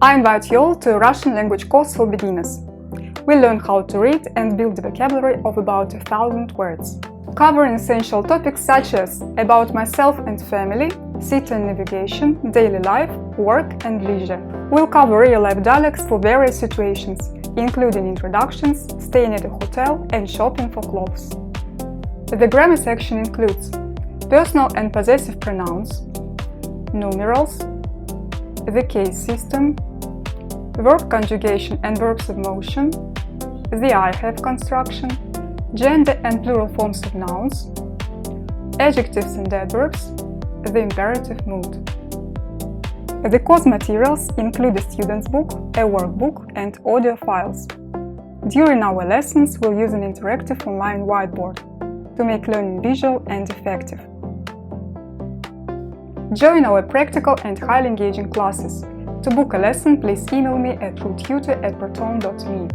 I invite you all to a Russian language course for beginners. We'll learn how to read and build a vocabulary of about 1,000 words, covering essential topics such as about myself and family, city and navigation, daily life, work and leisure. We'll cover real-life dialects for various situations, including introductions, staying at a hotel and shopping for clothes. The grammar section includes personal and possessive pronouns, numerals, the case system, verb conjugation and verbs of motion, the I have construction, gender and plural forms of nouns, adjectives and adverbs, the imperative mood. The course materials include a student's book, a workbook and audio files. During our lessons, we'll use an interactive online whiteboard to make learning visual and effective. Join our practical and highly engaging classes. To book a lesson, please email me at roottutor@proton.me.